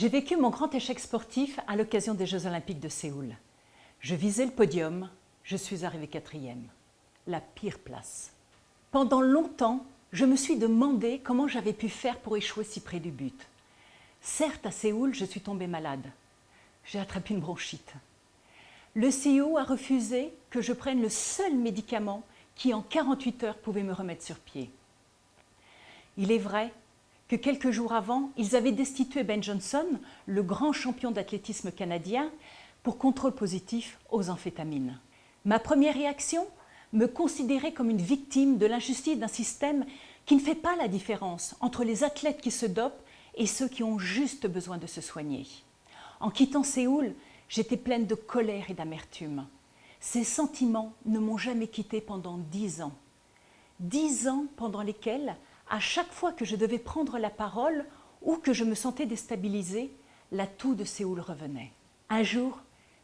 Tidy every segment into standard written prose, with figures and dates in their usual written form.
J'ai vécu mon grand échec sportif à l'occasion des Jeux Olympiques de Séoul. Je visais le podium, je suis arrivée 4e. La pire place. Pendant longtemps, je me suis demandé comment j'avais pu faire pour échouer si près du but. Certes, à Séoul, je suis tombée malade. J'ai attrapé une bronchite. Le CEO a refusé que je prenne le seul médicament qui, en 48 heures, pouvait me remettre sur pied. Il est vrai que quelques jours avant, ils avaient destitué Ben Johnson, le grand champion d'athlétisme canadien, pour contrôle positif aux amphétamines. Ma première réaction, me considérer comme une victime de l'injustice d'un système qui ne fait pas la différence entre les athlètes qui se dopent et ceux qui ont juste besoin de se soigner. En quittant Séoul, j'étais pleine de colère et d'amertume. Ces sentiments ne m'ont jamais quittée pendant 10 ans. 10 ans pendant lesquels, à chaque fois que je devais prendre la parole ou que je me sentais déstabilisée, l'atout de Séoul revenait. Un jour,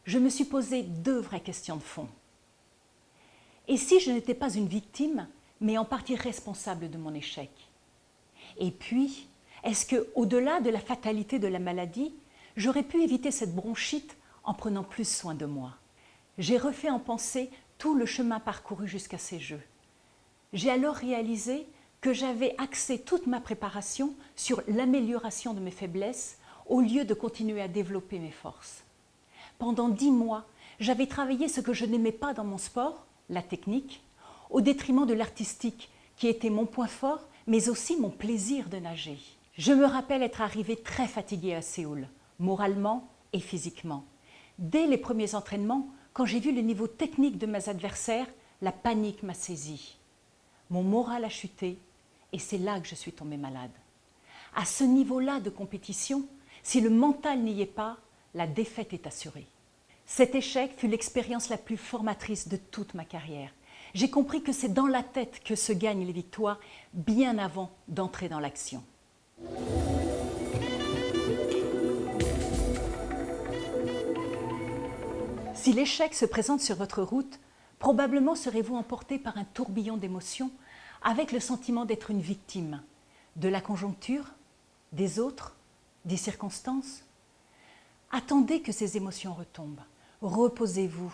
je me suis posé 2 vraies questions de fond. Et si je n'étais pas une victime, mais en partie responsable de mon échec? Et puis, est-ce qu'au-delà de la fatalité de la maladie, j'aurais pu éviter cette bronchite en prenant plus soin de moi? J'ai refait en pensée tout le chemin parcouru jusqu'à ces Jeux. J'ai alors réalisé que j'avais axé toute ma préparation sur l'amélioration de mes faiblesses au lieu de continuer à développer mes forces. Pendant 10 mois, j'avais travaillé ce que je n'aimais pas dans mon sport, la technique, au détriment de l'artistique, qui était mon point fort, mais aussi mon plaisir de nager. Je me rappelle être arrivée très fatiguée à Séoul, moralement et physiquement. Dès les premiers entraînements, quand j'ai vu le niveau technique de mes adversaires, la panique m'a saisie. Mon moral a chuté et c'est là que je suis tombée malade. À ce niveau-là de compétition, si le mental n'y est pas, la défaite est assurée. Cet échec fut l'expérience la plus formatrice de toute ma carrière. J'ai compris que c'est dans la tête que se gagnent les victoires, bien avant d'entrer dans l'action. Si l'échec se présente sur votre route, probablement serez-vous emporté par un tourbillon d'émotions avec le sentiment d'être une victime de la conjoncture, des autres, des circonstances. Attendez que ces émotions retombent. Reposez-vous.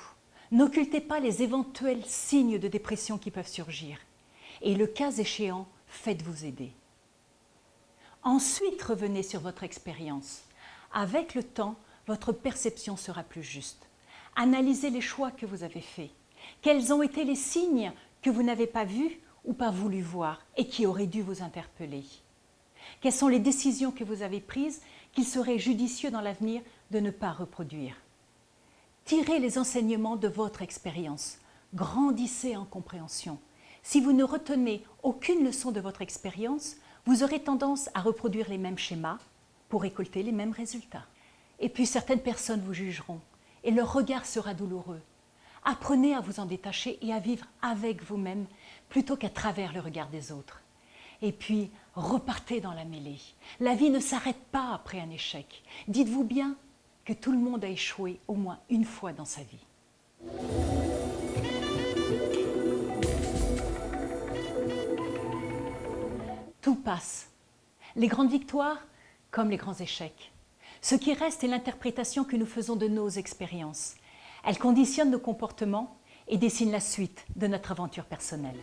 N'occultez pas les éventuels signes de dépression qui peuvent surgir. Et le cas échéant, faites-vous aider. Ensuite, revenez sur votre expérience. Avec le temps, votre perception sera plus juste. Analysez les choix que vous avez faits. Quels ont été les signes que vous n'avez pas vus ou pas voulu voir et qui auraient dû vous interpeller? Quelles sont les décisions que vous avez prises qu'il serait judicieux dans l'avenir de ne pas reproduire? Tirez les enseignements de votre expérience. Grandissez en compréhension. Si vous ne retenez aucune leçon de votre expérience, vous aurez tendance à reproduire les mêmes schémas pour récolter les mêmes résultats. Et puis certaines personnes vous jugeront et leur regard sera douloureux. Apprenez à vous en détacher et à vivre avec vous-même plutôt qu'à travers le regard des autres. Et puis, repartez dans la mêlée. La vie ne s'arrête pas après un échec. Dites-vous bien que tout le monde a échoué au moins une fois dans sa vie. Tout passe. Les grandes victoires comme les grands échecs. Ce qui reste est l'interprétation que nous faisons de nos expériences. Elle conditionne nos comportements et dessine la suite de notre aventure personnelle.